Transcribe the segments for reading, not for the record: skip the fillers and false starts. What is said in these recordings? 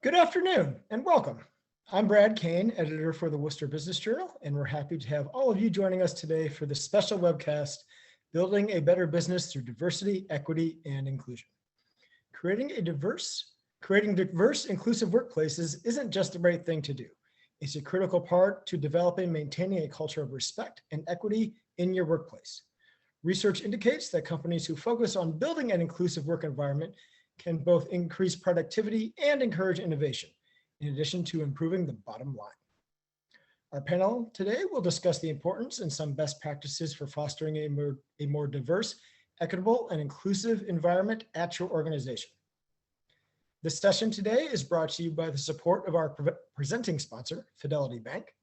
Good afternoon and welcome. I'm Brad Kane, editor for the Worcester Business Journal, and we're happy to have all of you joining us today for this special webcast, Building a Better Business Through Diversity, Equity, and Inclusion. Creating diverse, inclusive workplaces isn't just the right thing to do. It's a critical part to developing and maintaining a culture of respect and equity in your workplace. Research indicates that companies who focus on building an inclusive work environment can both increase productivity and encourage innovation, in addition to improving the bottom line. Our panel today will discuss the importance and some best practices for fostering a more diverse, equitable, and inclusive environment at your organization. This session today is brought to you by the support of our presenting sponsor, Fidelity Bank.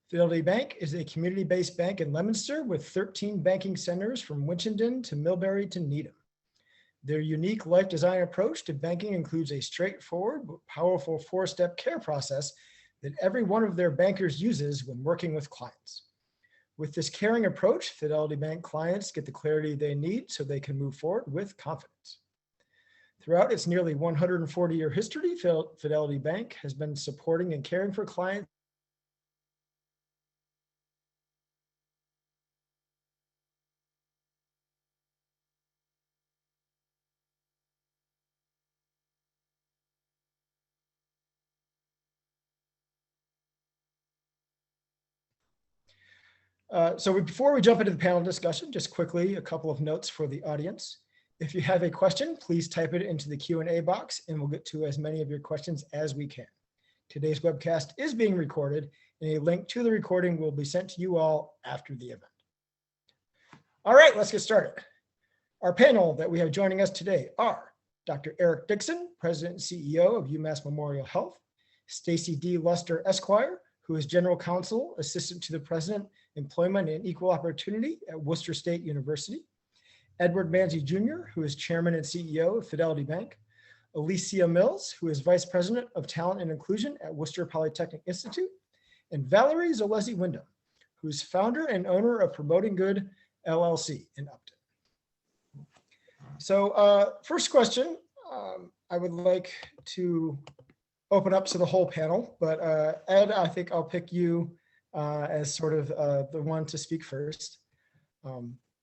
Fidelity Bank is a community-based bank in Leominster with 13 banking centers from Winchendon to Millbury to Needham. Their unique life design approach to banking includes a straightforward but powerful four-step care process that every one of their bankers uses when working with clients. With this caring approach, Fidelity Bank clients get the clarity they need so they can move forward with confidence. Throughout its nearly 140-year history, Fidelity Bank has been supporting and caring for clients before we jump into the panel discussion, just quickly, a couple of notes for the audience. If you have a question, please type it into the Q&A box and we'll get to as many of your questions as we can. Today's webcast is being recorded and a link to the recording will be sent to you all after the event. All right, let's get started. Our panel that we have joining us today are Dr. Eric Dickson, President and CEO of UMass Memorial Health, Stacey D. Luster, Esquire, who is General Counsel, Assistant to the President, Employment and Equal Opportunity at Worcester State University, Edward Manzi Jr., who is Chairman and CEO of Fidelity Bank, Alicia Mills, who is Vice President of Talent and Inclusion at Worcester Polytechnic Institute, and Valerie Zolezzi-Wyndam, who is founder and owner of Promoting Good LLC in Upton. So first question, I would like to open up to the whole panel, but Ed, I think I'll pick you as sort of the one to speak first.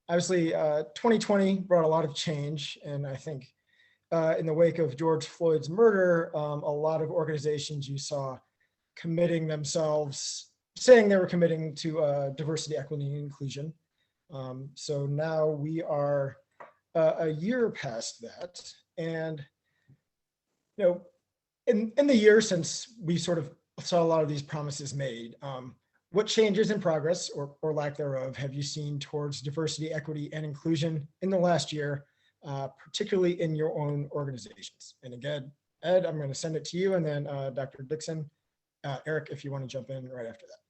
Obviously, 2020 brought a lot of change, and I think in the wake of George Floyd's murder, a lot of organizations you saw committing themselves, saying they were committing to diversity, equity, and inclusion. So now we are a year past that, and in the year since we sort of saw a lot of these promises made, what changes in progress or lack thereof have you seen towards diversity, equity, and inclusion in the last year, particularly in your own organizations? And again, Ed, I'm going to send it to you, and then Dr. Dickson, Eric, if you want to jump in right after that.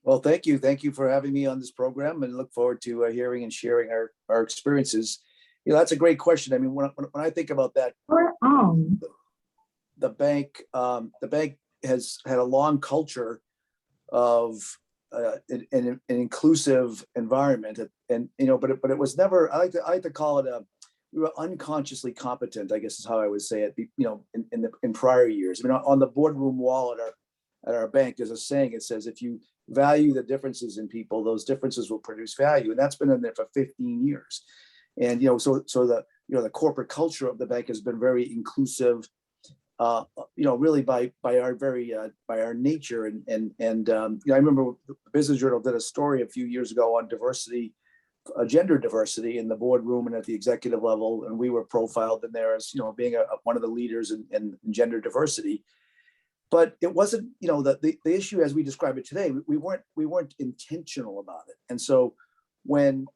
Well, thank you. Thank you for having me on this program, and look forward to hearing and sharing our experiences. That's a great question. I mean, when I think about that, the bank has had a long culture of an inclusive environment, and but it was never. I like to call it we were unconsciously competent, I guess is how I would say it. In prior years. I mean, on the boardroom wall at our bank, there's a saying. It says, if you value the differences in people, those differences will produce value, and that's been in there for 15 years. And so the corporate culture of the bank has been very inclusive. Really by our nature, and I remember the Business Journal did a story a few years ago on diversity, gender diversity in the boardroom and at the executive level, and we were profiled in there as being one of the leaders in gender diversity. But it wasn't the issue as we describe it today. We weren't intentional about it, and so when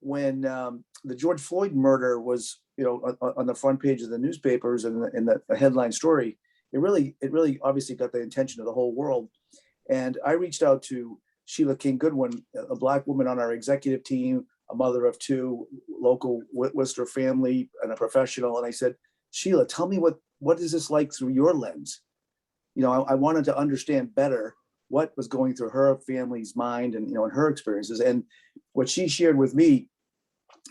the George Floyd murder was on the front page of the newspapers and in the headline story, it really obviously got the attention of the whole world. And I reached out to Sheila King Goodwin, a Black woman on our executive team, a mother of two, local Worcester family, and a professional. And I said, Sheila, tell me what is this like through your lens? I wanted to understand better what was going through her family's mind and and her experiences. And what she shared with me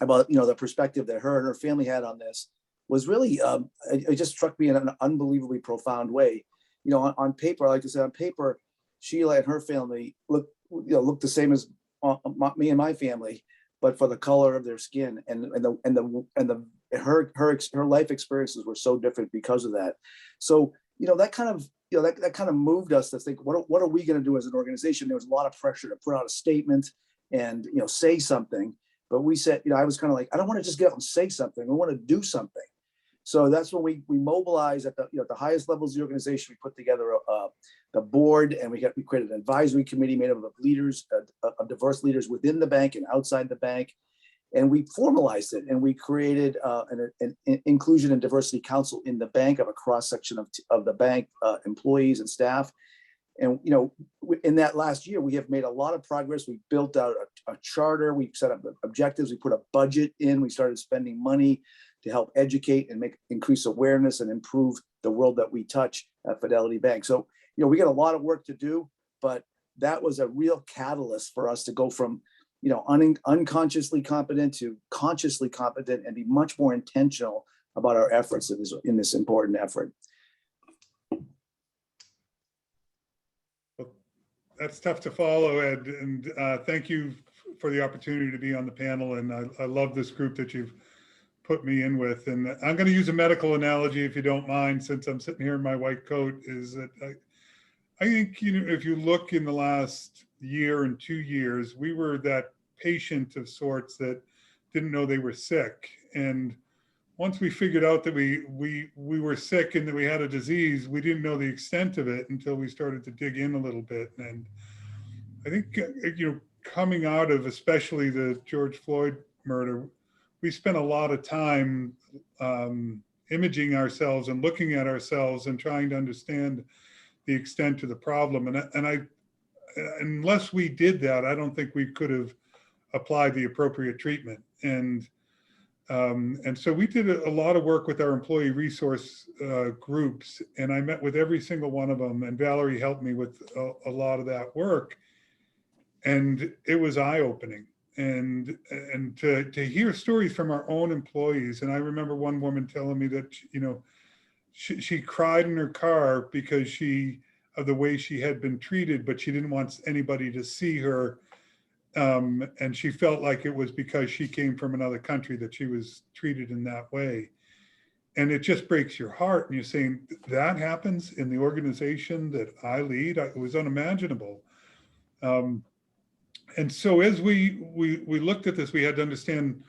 about the perspective that her and her family had on this was really, it just struck me in an unbelievably profound way. You know, on paper, I like to say on paper, Sheila and her family look the same as me and my family, but for the color of their skin and her life experiences were so different because of that. So, you know, that kind of moved us to think, what are we going to do as an organization? There was a lot of pressure to put out a statement and, you know, say something. But we said, you know, I was kind of like, I don't want to just get out and say something. I want to do something. So that's when we mobilized at the, you know, at the highest levels of the organization. We put together the board, and we created an advisory committee made up of leaders, of diverse leaders within the bank and outside the bank. And we formalized it, and we created an inclusion and diversity council in the bank of a cross section of the bank employees and staff. And, you know, in that last year, we have made a lot of progress. We built out a charter. We set up objectives. We put a budget in. We started spending money to help educate and increase awareness and improve the world that we touch at Fidelity Bank. So, you know, we got a lot of work to do, but that was a real catalyst for us to go from, you know, unconsciously competent to consciously competent and be much more intentional about our efforts in this important effort. That's tough to follow, Ed, and thank you for the opportunity to be on the panel. And I love this group that you've put me in with. And I'm going to use a medical analogy, if you don't mind, since I'm sitting here in my white coat, is that I think, you know, if you look in the last year and 2 years, we were that patient of sorts that didn't know they were sick. And once we figured out that we were sick and that we had a disease, we didn't know the extent of it until we started to dig in a little bit. And I think, you know, coming out of especially the George Floyd murder, we spent a lot of time imaging ourselves and looking at ourselves and trying to understand the extent of the problem. And unless we did that, I don't think we could have applied the appropriate treatment. And so we did a lot of work with our employee resource groups, and I met with every single one of them, and Valerie helped me with a lot of that work. And it was eye-opening. And to hear stories from our own employees. And I remember one woman telling me that, you know, she cried in her car because of the way she had been treated, but she didn't want anybody to see her. And she felt like it was because she came from another country that she was treated in that way. And it just breaks your heart. And you're saying that happens in the organization that I lead. It was unimaginable. And so as we looked at this, we had to understand,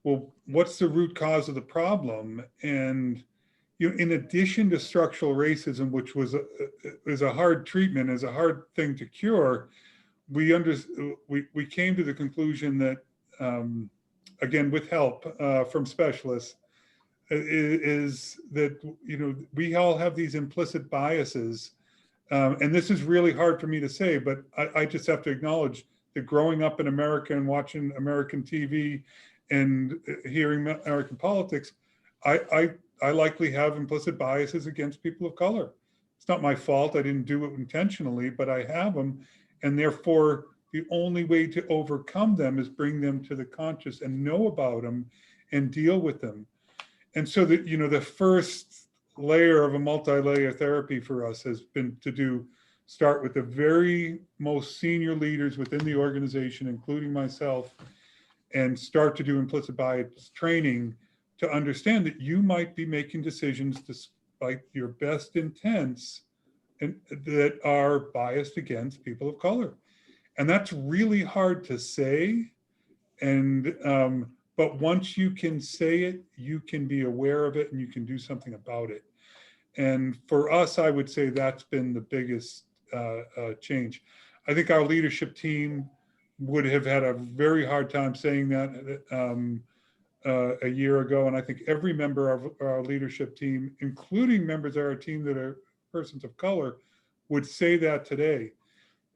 well, what's the root cause of the problem? And, you know, in addition to structural racism, which is a hard treatment, is a hard thing to cure, we came to the conclusion that, again, with help from specialists, is that, you know, we all have these implicit biases. And this is really hard for me to say, but I just have to acknowledge that growing up in America and watching American TV and hearing American politics, I likely have implicit biases against people of color. It's not my fault. I didn't do it intentionally, but I have them. And therefore, the only way to overcome them is bring them to the conscious and know about them and deal with them. And so that, you know, the first layer of a multi-layer therapy for us has been to start with the very most senior leaders within the organization, including myself, and start to do implicit bias training to understand that you might be making decisions despite your best intents and that are biased against people of color. And that's really hard to say. And, but once you can say it, you can be aware of it and you can do something about it. And for us, I would say that's been the biggest change. I think our leadership team would have had a very hard time saying that a year ago. And I think every member of our leadership team, including members of our team that are persons of color, would say that today.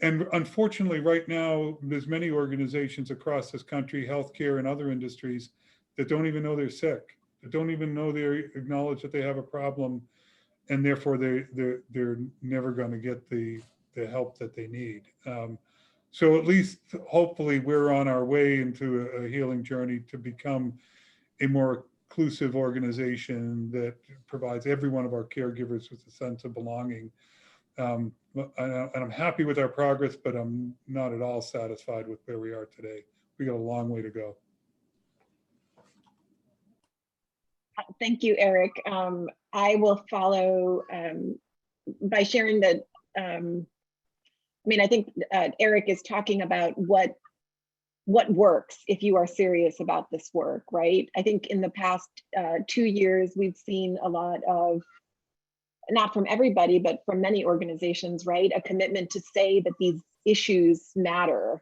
And unfortunately, right now, there's many organizations across this country, healthcare and other industries, that don't even know they're sick, that don't even know they acknowledge that they have a problem, and therefore they're never going to get the help that they need. So at least, hopefully, we're on our way into a healing journey to become a more inclusive organization that provides every one of our caregivers with a sense of belonging. And I'm happy with our progress, but I'm not at all satisfied with where we are today. We got a long way to go. Thank you, Eric. I will follow by sharing that. I think Eric is talking about what works if you are serious about this work, right? I think in the past 2 years, we've seen a lot of, not from everybody, but from many organizations, right? A commitment to say that these issues matter.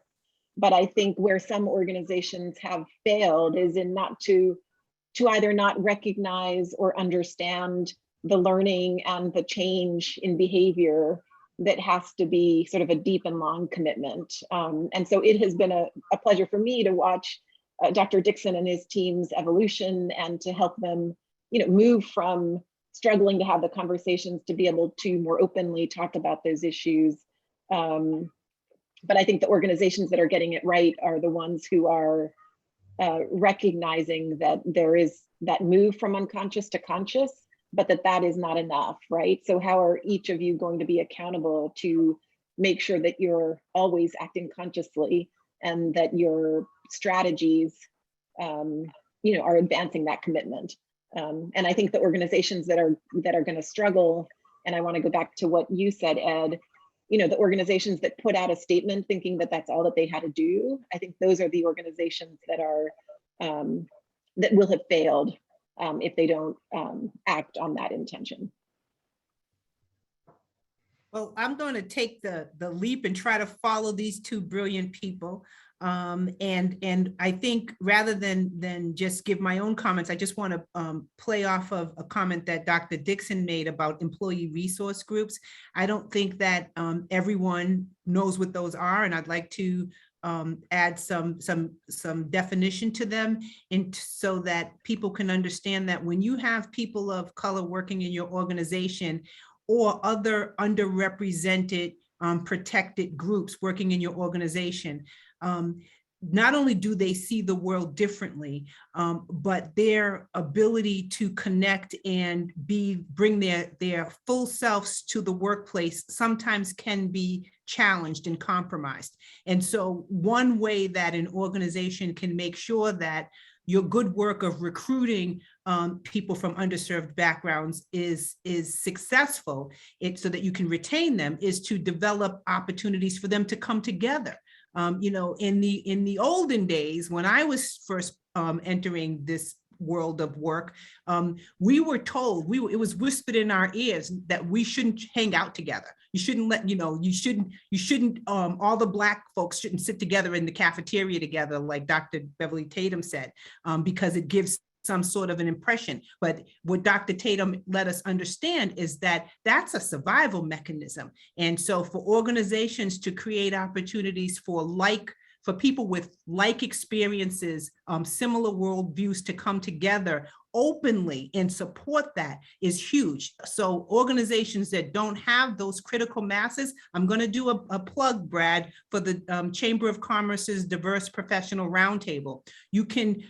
But I think where some organizations have failed is in not to either not recognize or understand the learning and the change in behavior that has to be sort of a deep and long commitment. And so it has been a pleasure for me to watch Dr. Dickson and his team's evolution and to help them, move from struggling to have the conversations to be able to more openly talk about those issues. But I think the organizations that are getting it right are the ones who are recognizing that there is that move from unconscious to conscious, but that is not enough, right? So how are each of you going to be accountable to make sure that you're always acting consciously and that your strategies, are advancing that commitment? And I think the organizations that are going to struggle, and I want to go back to what you said, Ed, the organizations that put out a statement thinking that that's all that they had to do, I think those are the organizations that are that will have failed if they don't act on that intention. Well, I'm going to take the leap and try to follow these two brilliant people. And I think rather than just give my own comments, I just want to play off of a comment that Dr. Dickson made about employee resource groups. I don't think that everyone knows what those are, and I'd like to add some definition to them, and so that people can understand that when you have people of color working in your organization or other underrepresented protected groups working in your organization, not only do they see the world differently, but their ability to connect and bring their full selves to the workplace sometimes can be challenged and compromised. And so one way that an organization can make sure that your good work of recruiting people from underserved backgrounds is successful, so that you can retain them, is to develop opportunities for them to come together. In the olden days, when I was first entering this world of work, we were told, it was whispered in our ears that we shouldn't hang out together. You shouldn't all the Black folks shouldn't sit together in the cafeteria together, like Dr. Beverly Tatum said, because it gives some sort of an impression. But what Dr. Tatum let us understand is that that's a survival mechanism. And so for organizations to create opportunities for people with like experiences, similar worldviews to come together openly and support that is huge. So organizations that don't have those critical masses, I'm going to do a plug, Brad, for the Chamber of Commerce's Diverse Professional Roundtable. You can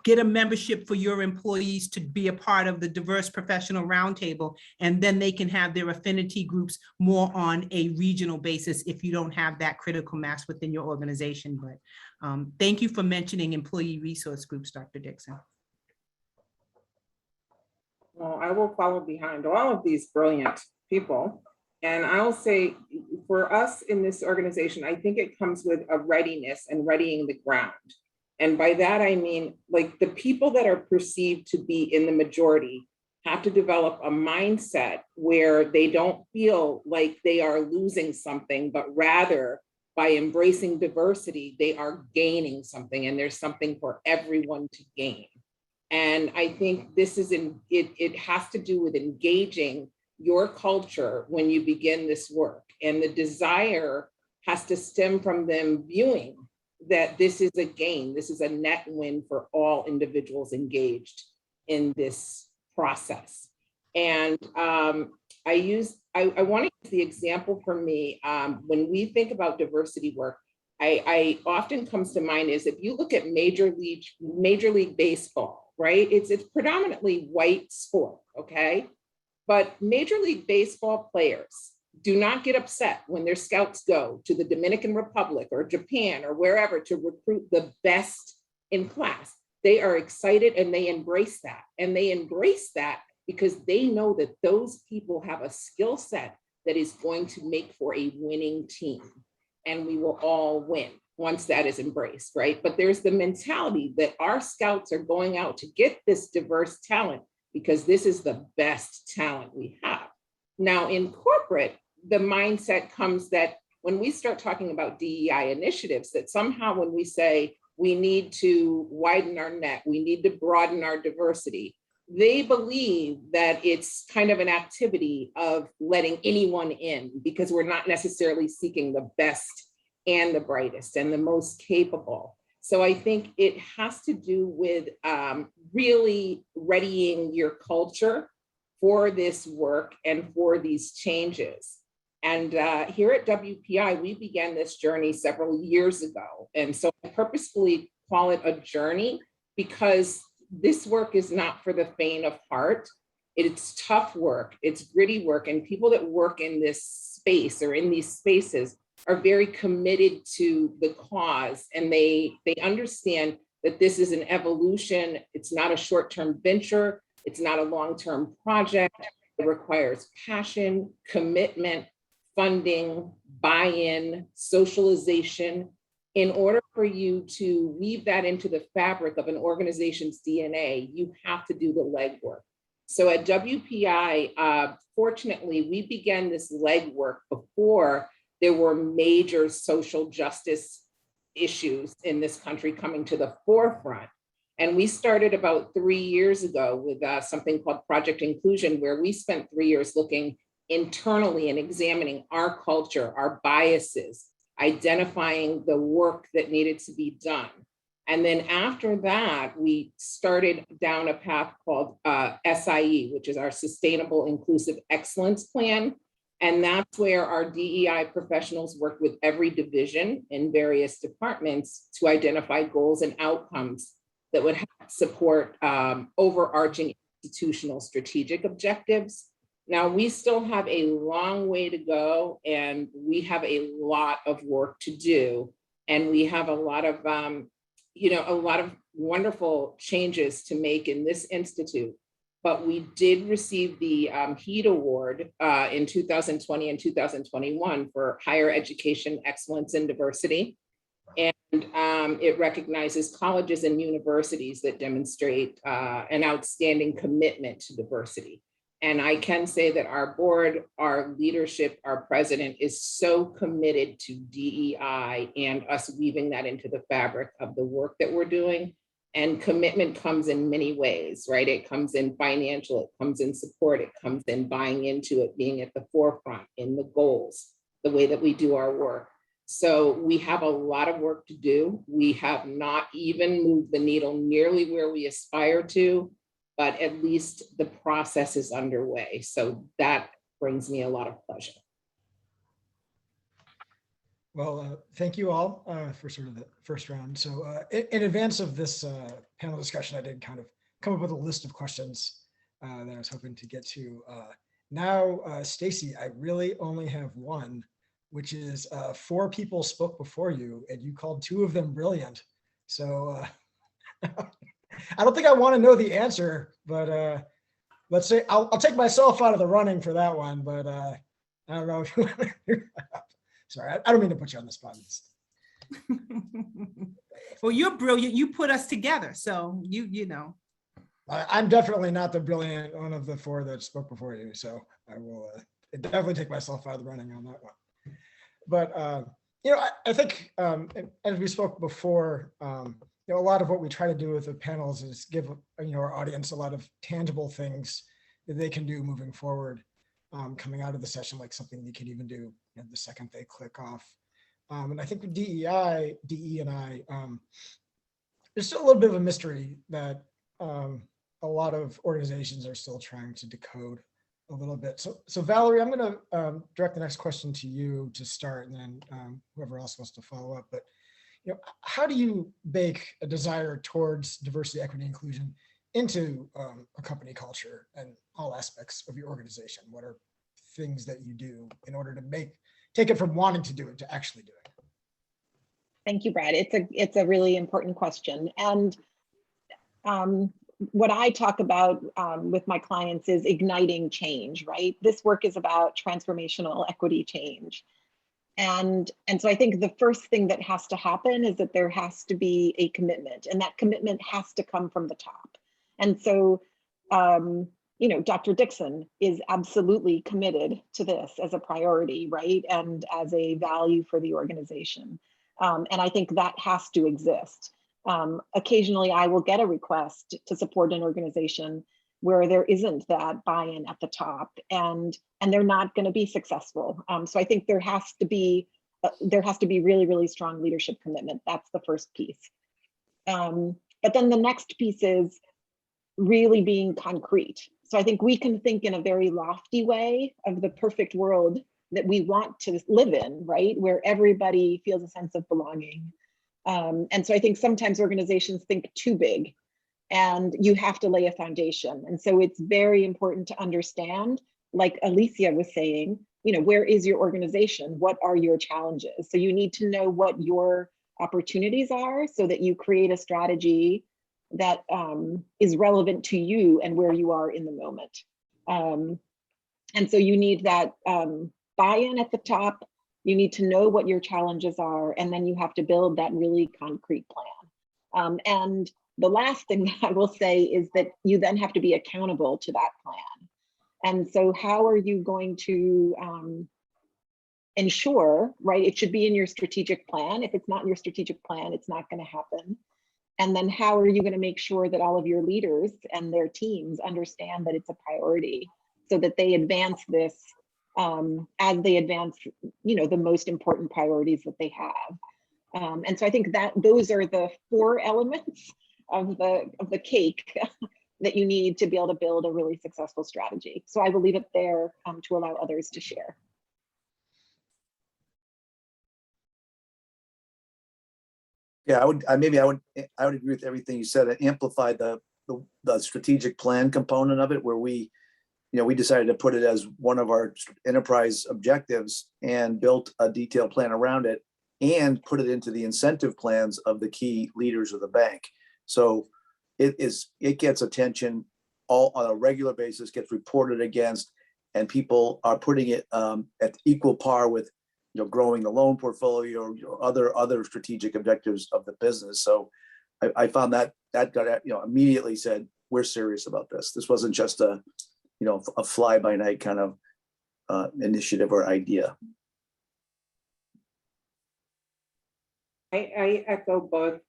get a membership for your employees to be a part of the Diverse Professional Roundtable, and then they can have their affinity groups more on a regional basis if you don't have that critical mass within your organization. But thank you for mentioning employee resource groups, Dr. Dickson. Well, I will follow behind all of these brilliant people. And I'll say for us in this organization, I think it comes with a readiness and readying the ground. And by that, I mean, like, the people that are perceived to be in the majority have to develop a mindset where they don't feel like they are losing something, but rather by embracing diversity, they are gaining something, and there's something for everyone to gain. And I think this is it has to do with engaging your culture when you begin this work. And the desire has to stem from them viewing that this is a gain, this is a net win for all individuals engaged in this process. And I want to use the example for me, when we think about diversity work, I often comes to mind is if you look at Major League Baseball, right? It's predominantly white sport, okay? But Major League Baseball players do not get upset when their scouts go to the Dominican Republic or Japan or wherever to recruit the best in class. They are excited and they embrace that. And they embrace that because they know that those people have a skill set that is going to make for a winning team. And we will all win once that is embraced, right? But there's the mentality that our scouts are going out to get this diverse talent because this is the best talent we have. Now in corporate, the mindset comes that when we start talking about DEI initiatives, that somehow when we say we need to widen our net, we need to broaden our diversity, they believe that it's kind of an activity of letting anyone in because we're not necessarily seeking the best and the brightest and the most capable. So I think it has to do with really readying your culture for this work and for these changes. And here at WPI, we began this journey several years ago. And so I purposefully call it a journey because this work is not for the faint of heart. It's tough work, it's gritty work, and people that work in this space or in these spaces are very committed to the cause, and they understand that this is an evolution. It's not a short-term venture. It's not a long-term project. It requires passion, commitment, funding, buy-in, socialization. In order for you to weave that into the fabric of an organization's DNA, you have to do the legwork. So at WPI, fortunately, we began this legwork before there were major social justice issues in this country coming to the forefront. And we started about 3 years ago with something called Project Inclusion, where we spent 3 years looking internally and examining our culture, our biases, identifying the work that needed to be done. And then after that, we started down a path called SIE, which is our Sustainable Inclusive Excellence Plan. And that's where our DEI professionals work with every division in various departments to identify goals and outcomes that would help support overarching institutional strategic objectives. Now, we still have a long way to go, and we have a lot of work to do. And we have a lot of, a lot of wonderful changes to make in this institute. But we did receive the HEAT Award in 2020 and 2021 for Higher Education Excellence and Diversity. And it recognizes colleges and universities that demonstrate an outstanding commitment to diversity. And I can say that our board, our leadership, our president is so committed to DEI and us weaving that into the fabric of the work that we're doing. And commitment comes in many ways, right? It comes in financial, it comes in support, it comes in buying into it, being at the forefront in the goals, the way that we do our work. So we have a lot of work to do. We have not even moved the needle nearly where we aspire to, but at least the process is underway. So that brings me a lot of pleasure. Well, thank you all for sort of the first round. So in advance of this panel discussion, I did kind of come up with a list of questions that I was hoping to get to. Now, Stacey, I really only have one, which is 4 people spoke before you and you called 2 of them brilliant. So I don't think I want to know the answer, but let's say I'll take myself out of the running for that one, but I don't know if you want to. Sorry, I don't mean to put you on the spot. Well, you're brilliant. You put us together. So you know. I'm definitely not the brilliant one of the 4 that spoke before you. So I will definitely take myself out of the running on that one. But, I think as we spoke before, a lot of what we try to do with the panels is give, our audience a lot of tangible things that they can do moving forward, coming out of the session, like something you can even do the second they click off. And I think with DE and I, there's still a little bit of a mystery that a lot of organizations are still trying to decode a little bit. So Valerie, I'm going to direct the next question to you to start, and then whoever else wants to follow up. But how do you bake a desire towards diversity, equity, inclusion into a company culture and all aspects of your organization? What are things that you do in order to take it from wanting to do it to actually doing it? Thank you, Brad. It's a really important question. And what I talk about with my clients is igniting change, right? This work is about transformational equity change. And so I think the first thing that has to happen is that there has to be a commitment, and that commitment has to come from the top. And so, you know, Dr. Dickson is absolutely committed to this as a priority, right? And as a value for the organization. And I think that has to exist. Occasionally I will get a request to support an organization where there isn't that buy-in at the top, and they're not going to be successful. So I think there has to be really, really strong leadership commitment. That's the first piece. But then the next piece is really being concrete. So I think we can think in a very lofty way of the perfect world that we want to live in, right? Where everybody feels a sense of belonging. And so I think sometimes organizations think too big, and you have to lay a foundation. And so it's very important to understand, like Alicia was saying, you know, where is your organization? What are your challenges? So you need to know what your opportunities are so that you create a strategy that is relevant to you and where you are in the moment. And so you need that buy-in at the top. You need to know what your challenges are, and then you have to build that really concrete plan. And the last thing that I will say is that you then have to be accountable to that plan. And so how are you going to ensure, right? It should be in your strategic plan. If it's not in your strategic plan, it's not going to happen. And then how are you going to make sure that all of your leaders and their teams understand that it's a priority, so that they advance this as they advance, you know, the most important priorities that they have. And so I think that those are the 4 elements of the cake that you need to be able to build a really successful strategy. So I will leave it there to allow others to share. Yeah, I would agree with everything you said. I amplified the strategic plan component of it, where we decided to put it as one of our enterprise objectives and built a detailed plan around it and put it into the incentive plans of the key leaders of the bank. So it gets attention all on a regular basis, gets reported against, and people are putting it at equal par with, you know, growing the loan portfolio or other strategic objectives of the business. So I found that got, you know, immediately said, we're serious about this. This wasn't just a fly by night kind of initiative or idea. I echo both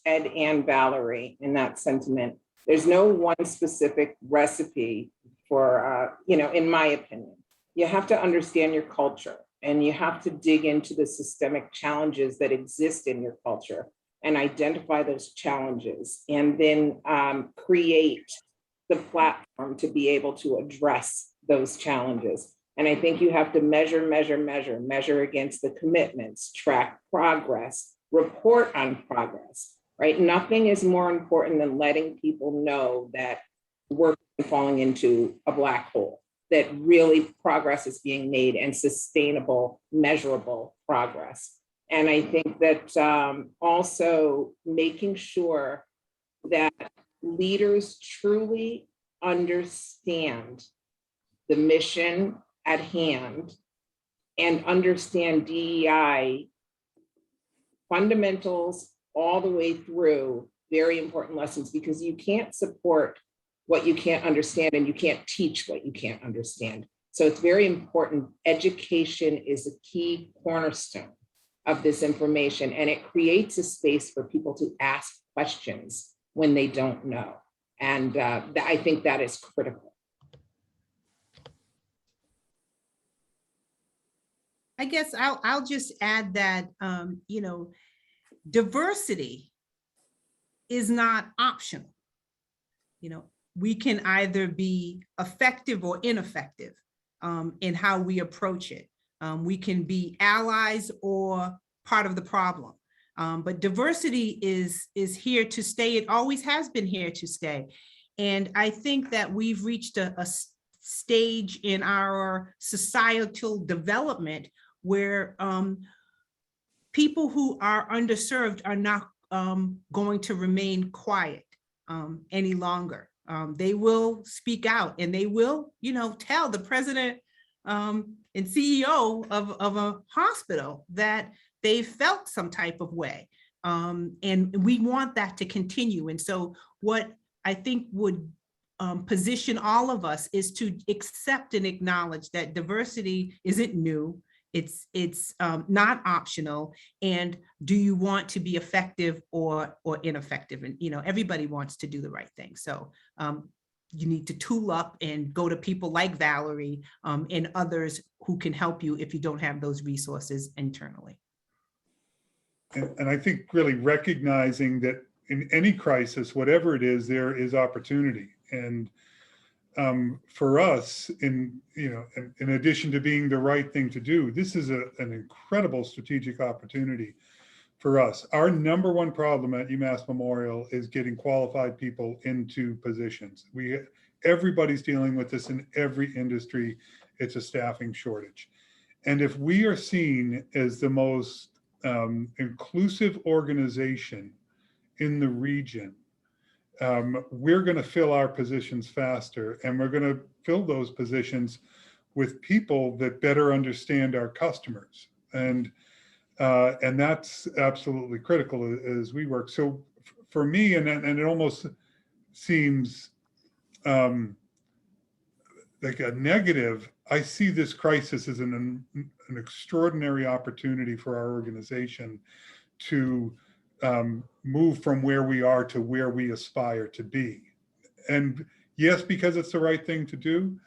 Ed and Valerie in that sentiment. There's no one specific recipe for, in my opinion. You have to understand your culture, and you have to dig into the systemic challenges that exist in your culture and identify those challenges, and then create the platform to be able to address those challenges. And I think you have to measure against the commitments, track progress, report on progress, right? Nothing is more important than letting people know that we're falling into a black hole, that really progress is being made, and sustainable, measurable progress. And I think that also making sure that leaders truly understand the mission at hand and understand DEI fundamentals all the way through, very important lessons, because you can't support what you can't understand, and you can't teach what you can't understand. So it's very important. Education is a key cornerstone of this information, and it creates a space for people to ask questions when they don't know. And I think that is critical. I guess I'll just add that, diversity is not optional. We can either be effective or ineffective in how we approach it. We can be allies or part of the problem. But diversity is here to stay. It always has been here to stay. And I think that we've reached a stage in our societal development where people who are underserved are not going to remain quiet any longer. They will speak out, and they will, tell the president and CEO of a hospital that they felt some type of way. And we want that to continue. And so what I think would position all of us is to accept and acknowledge that diversity isn't new. It's not optional. And do you want to be effective or ineffective? And everybody wants to do the right thing. So you need to tool up and go to people like Valerie and others who can help you if you don't have those resources internally. And I think really recognizing that in any crisis, whatever it is, there is opportunity. And for us, in addition to being the right thing to do, this is an incredible strategic opportunity for us. Our number one problem at UMass Memorial is getting qualified people into positions. Everybody's dealing with this in every industry. It's a staffing shortage. And if we are seen as the most inclusive organization in the region, we're going to fill our positions faster, and we're going to fill those positions with people that better understand our customers. And that's absolutely critical as we work. So for me, and it almost seems like a negative, I see this crisis as an extraordinary opportunity for our organization to move from where we are to where we aspire to be. And yes, because it's the right thing to do,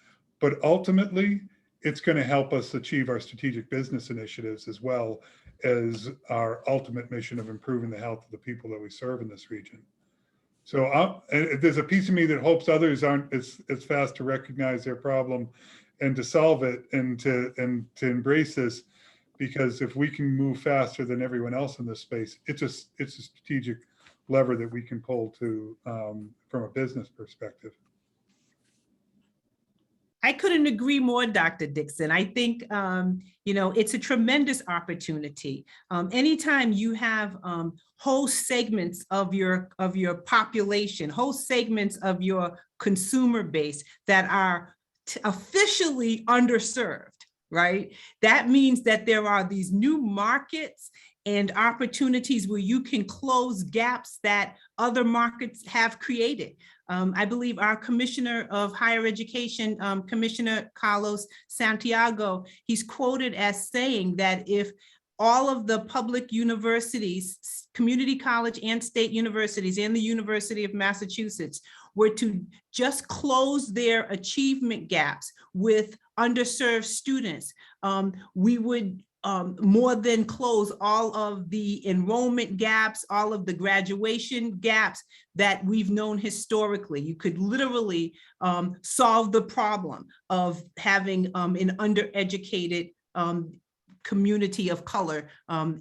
but ultimately it's going to help us achieve our strategic business initiatives as well as our ultimate mission of improving the health of the people that we serve in this region. So there's a piece of me that hopes others aren't as fast to recognize their problem and to solve it and to embrace this, because if we can move faster than everyone else in this space, it's a strategic lever that we can pull to from a business perspective. I couldn't agree more, Dr. Dickson. I think, it's a tremendous opportunity. Anytime you have whole segments of your population, whole segments of your consumer base that are officially underserved, right? That means that there are these new markets and opportunities where you can close gaps that other markets have created. I believe our Commissioner of Higher Education, Commissioner Carlos Santiago, he's quoted as saying that if all of the public universities, community college and state universities and the University of Massachusetts were to just close their achievement gaps with underserved students, we would more than close all of the enrollment gaps, all of the graduation gaps that we've known historically. You could literally solve the problem of having an undereducated community of color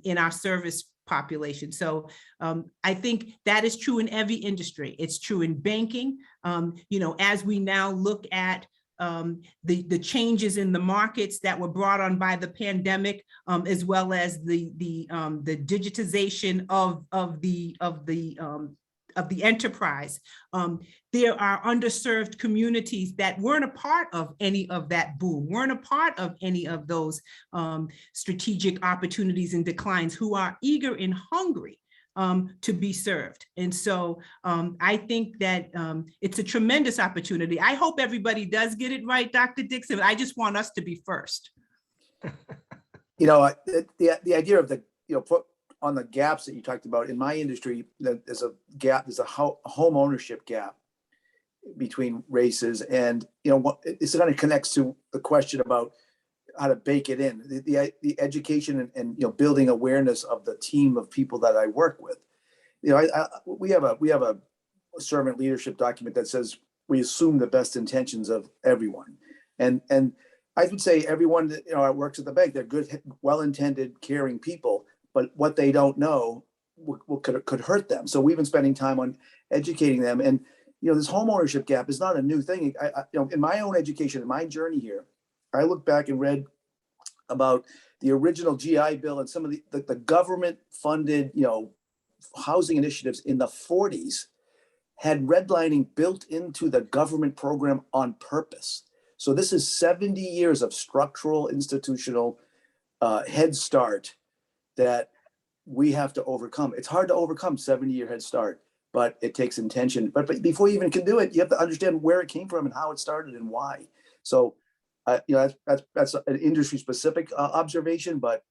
in our service population. So I think that is true in every industry. It's true in banking. As we now look at the changes in the markets that were brought on by the pandemic, as well as the digitization of the enterprise. There are underserved communities that weren't a part of any of that boom, weren't a part of any of those strategic opportunities and declines, who are eager and hungry to be served. And so I think that it's a tremendous opportunity. I hope everybody does get it right, Dr. Dickson. I just want us to be first. The idea of put on the gaps that you talked about in my industry, there's a gap, there's a home ownership gap between races. And, this kind of connects to the question about how to bake it in, the education and building awareness of the team of people that I work with. We have a servant leadership document that says we assume the best intentions of everyone, and I would say everyone that works at the bank, they're good, well-intended, caring people, but what they don't know could hurt them. So we've been spending time on educating them. And, this home ownership gap is not a new thing. In my own education, in my journey here, I look back and read about the original GI Bill and some of the government funded, housing initiatives in the 40s had redlining built into the government program on purpose. So this is 70 years of structural, institutional head start that we have to overcome. It's hard to overcome 70-year head start, but it takes intention. But before you even can do it, you have to understand where it came from and how it started and why. So, that's an industry-specific observation, but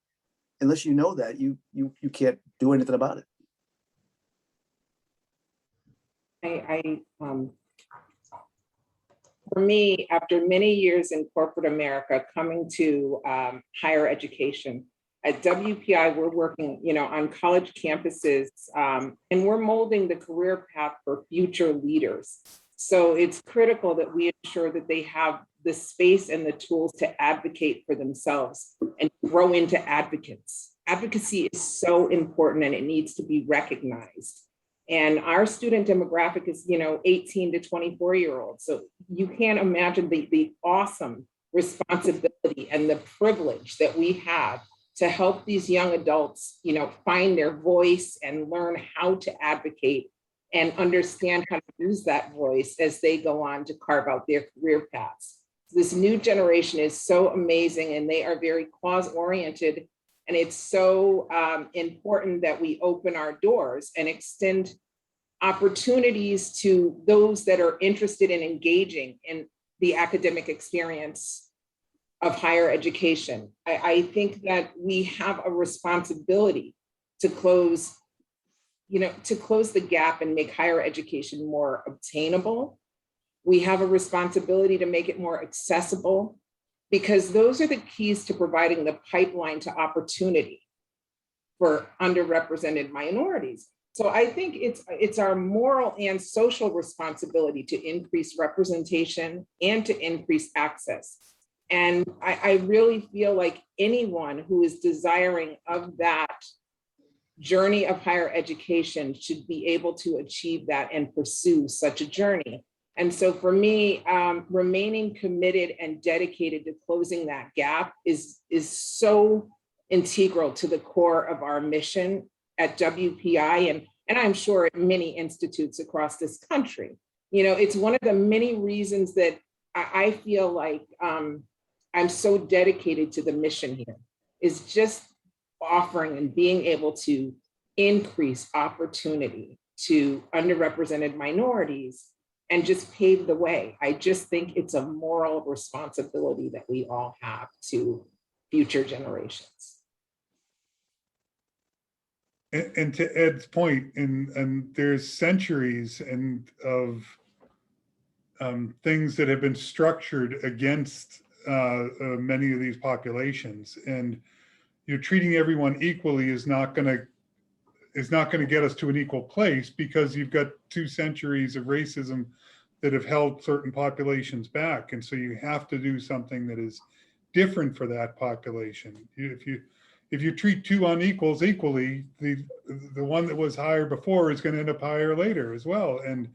unless you know that, you can't do anything about it. For me, after many years in corporate America, coming to higher education, at WPI, we're working, on college campuses, and we're molding the career path for future leaders. So it's critical that we ensure that they have the space and the tools to advocate for themselves and grow into advocates. Advocacy is so important and it needs to be recognized. And our student demographic is, 18 to 24-year-olds. So you can't imagine the awesome responsibility and the privilege that we have to help these young adults, find their voice and learn how to advocate and understand how to use that voice as they go on to carve out their career paths. This new generation is so amazing and they are very cause-oriented. And it's so important that we open our doors and extend opportunities to those that are interested in engaging in the academic experience of higher education. I think that we have a responsibility to close the gap and make higher education more obtainable. We have a responsibility to make it more accessible, because those are the keys to providing the pipeline to opportunity for underrepresented minorities. So I think it's our moral and social responsibility to increase representation and to increase access. And I really feel like anyone who is desiring of that journey of higher education should be able to achieve that and pursue such a journey. And so for me, remaining committed and dedicated to closing that gap is so integral to the core of our mission at WPI, and I'm sure at many institutes across this country. It's one of the many reasons that I feel like I'm so dedicated to the mission here, is just offering and being able to increase opportunity to underrepresented minorities and just pave the way. I just think it's a moral responsibility that we all have to future generations. And to Ed's point, and there's centuries of things that have been structured against many of these populations, and treating everyone equally is not going to get us to an equal place, because you've got 2 centuries of racism that have held certain populations back, and so you have to do something that is different for that population. If you treat 2 unequals equally, the one that was higher before is going to end up higher later as well, and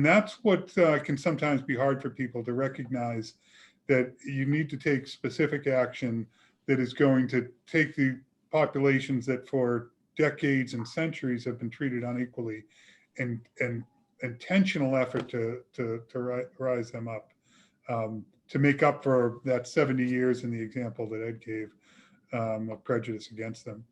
that's what can sometimes be hard for people to recognize, that you need to take specific action that is going to take the populations that for decades and centuries have been treated unequally, and intentional effort to rise them up, to make up for that 70 years in the example that Ed gave of prejudice against them.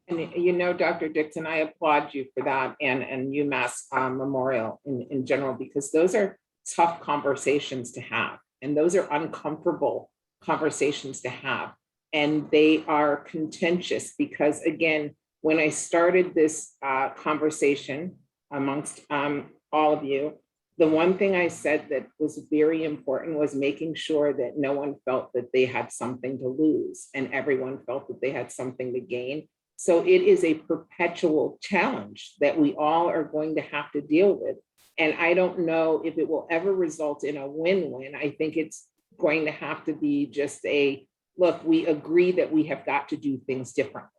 And Dr. Dickson, I applaud you for that, and UMass Memorial in general, because those are tough conversations to have, and those are uncomfortable conversations to have, and they are contentious, because again, when I started this conversation amongst all of you, the one thing I said that was very important was making sure that no one felt that they had something to lose and everyone felt that they had something to gain. So it is a perpetual challenge that we all are going to have to deal with. And I don't know if it will ever result in a win-win. I think it's going to have to be just a, look, we agree that we have got to do things differently.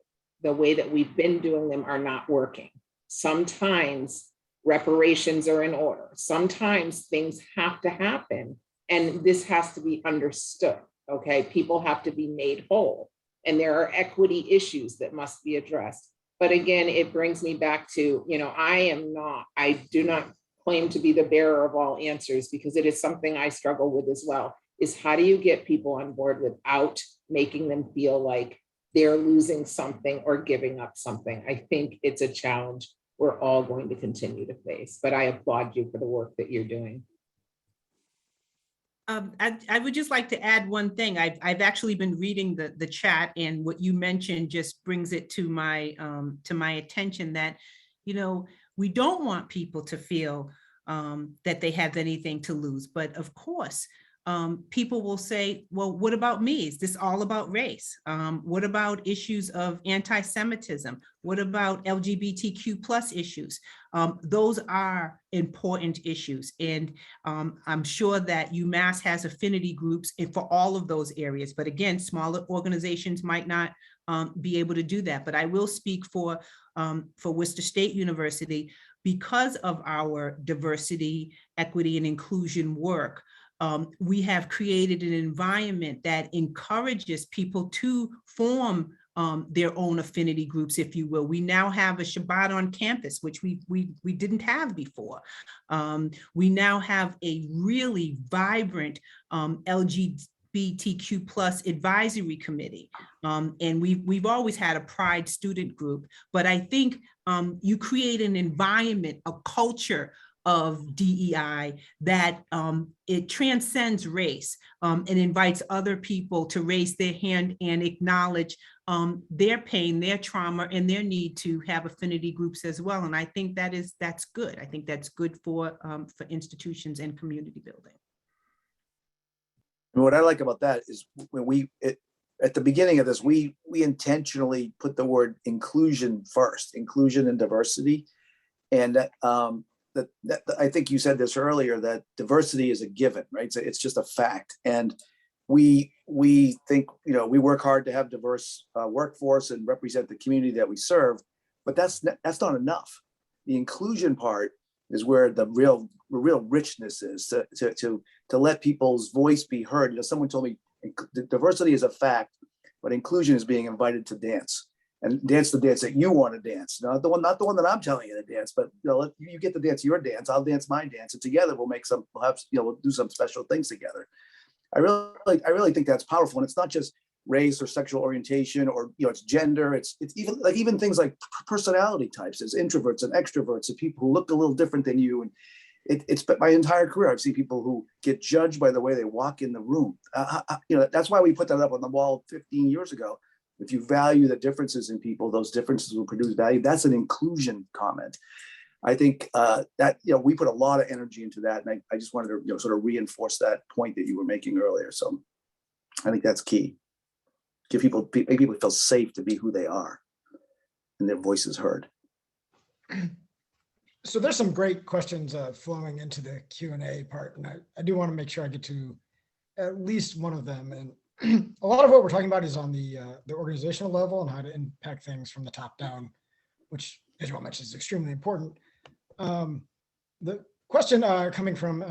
the way that we've been doing them are not working. Sometimes reparations are in order. Sometimes things have to happen, and this has to be understood, okay? People have to be made whole, and there are equity issues that must be addressed. But again, it brings me back to, you know, I do not claim to be the bearer of all answers, because it is something I struggle with as well, is how do you get people on board without making them feel like they're losing something or giving up something? I think it's a challenge we're all going to continue to face, but I applaud you for the work that you're doing. I would just like to add one thing. I've actually been reading the chat, and what you mentioned just brings it to my attention that, you know, we don't want people to feel that they have anything to lose. But of course, people will say, well, what about me? Is this all about race? What about issues of anti-Semitism? What about LGBTQ plus issues? Those are important issues. And I'm sure that UMass has affinity groups for all of those areas. But again, smaller organizations might not be able to do that. But I will speak for Worcester State University. Because of our diversity, equity, and inclusion work, we have created an environment that encourages people to form their own affinity groups, if you will. We now have a Shabbat on campus, which we didn't have before. We now have a really vibrant LGBTQ plus advisory committee. And we've always had a Pride student group, but I think you create an environment, a culture of DEI that it transcends race and invites other people to raise their hand and acknowledge their pain, their trauma, and their need to have affinity groups as well. And I think that's good. I think that's good for institutions and community building. And what I like about that is when at the beginning of this, we intentionally put the word inclusion first, inclusion and diversity. And I think you said this earlier, that diversity is a given, right? So it's just a fact. And we think, you know, we work hard to have diverse workforce and represent the community that we serve, but that's not enough. The inclusion part is where the real richness is, to let people's voice be heard. You know, someone told me diversity is a fact, but inclusion is being invited to dance. And dance the dance that you want to dance, not the one that I'm telling you to dance. But you know, you get to dance your dance, I'll dance my dance, and together we'll make some, perhaps, you know, we'll do some special things together. I really think that's powerful, and it's not just race or sexual orientation, or, you know, it's gender. It's even things like personality types, as introverts and extroverts, and people who look a little different than you. And it's my entire career, I've seen people who get judged by the way they walk in the room. You know, that's why we put that up on the wall 15 years ago. If you value the differences in people, those differences will produce value. That's an inclusion comment. I think that, you know, we put a lot of energy into that, and I just wanted to, you know, sort of reinforce that point that you were making earlier. So I think that's key. Make people feel safe to be who they are, and their voices heard. So there's some great questions flowing into the Q&A part, and I do want to make sure I get to at least one of them. And a lot of what we're talking about is on the organizational level and how to impact things from the top down, which, as you all mentioned, is extremely important. The question coming from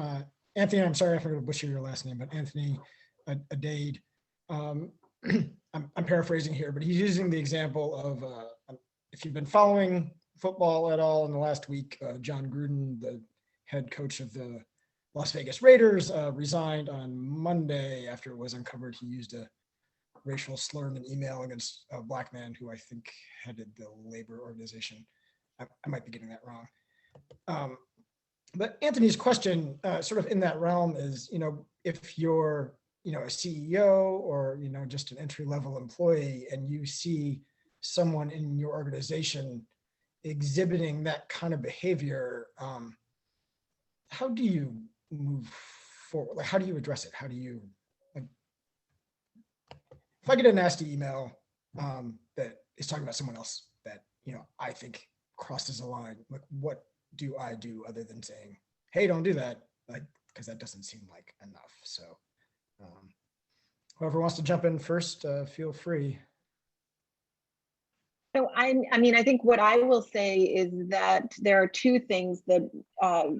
Anthony, I'm sorry if I'm going to butcher your last name, but Anthony Adade. I'm paraphrasing here, but he's using the example of if you've been following football at all in the last week, John Gruden, the head coach of the Las Vegas Raiders, resigned on Monday after it was uncovered he used a racial slur in an email against a Black man who I think headed the labor organization. I might be getting that wrong. But Anthony's question sort of in that realm is, you know, if you're, you know, a CEO or, you know, just an entry-level employee, and you see someone in your organization exhibiting that kind of behavior, how do you move forward? Like, how do you address it? How do you, like, if I get a nasty email that is talking about someone else that, you know, I think crosses a line, like, what do I do other than saying, hey, don't do that? Like, because that doesn't seem like enough. So whoever wants to jump in first, feel free. So I mean, I think what I will say is that there are two things that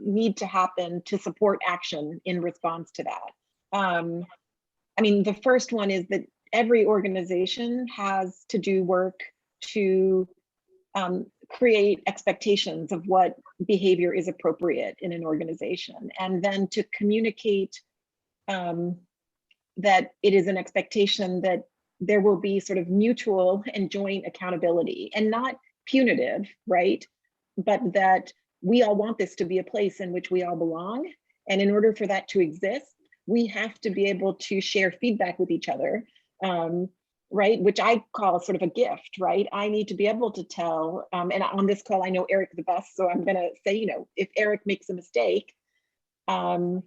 need to happen to support action in response to that. I mean, the first one is that every organization has to do work to create expectations of what behavior is appropriate in an organization, and then to communicate that it is an expectation that there will be sort of mutual and joint accountability, and not punitive, right? But that we all want this to be a place in which we all belong. And in order for that to exist, we have to be able to share feedback with each other, right? Which I call sort of a gift, right? I need to be able to tell, and on this call, I know Eric the best, so I'm gonna say, you know, if Eric makes a mistake, and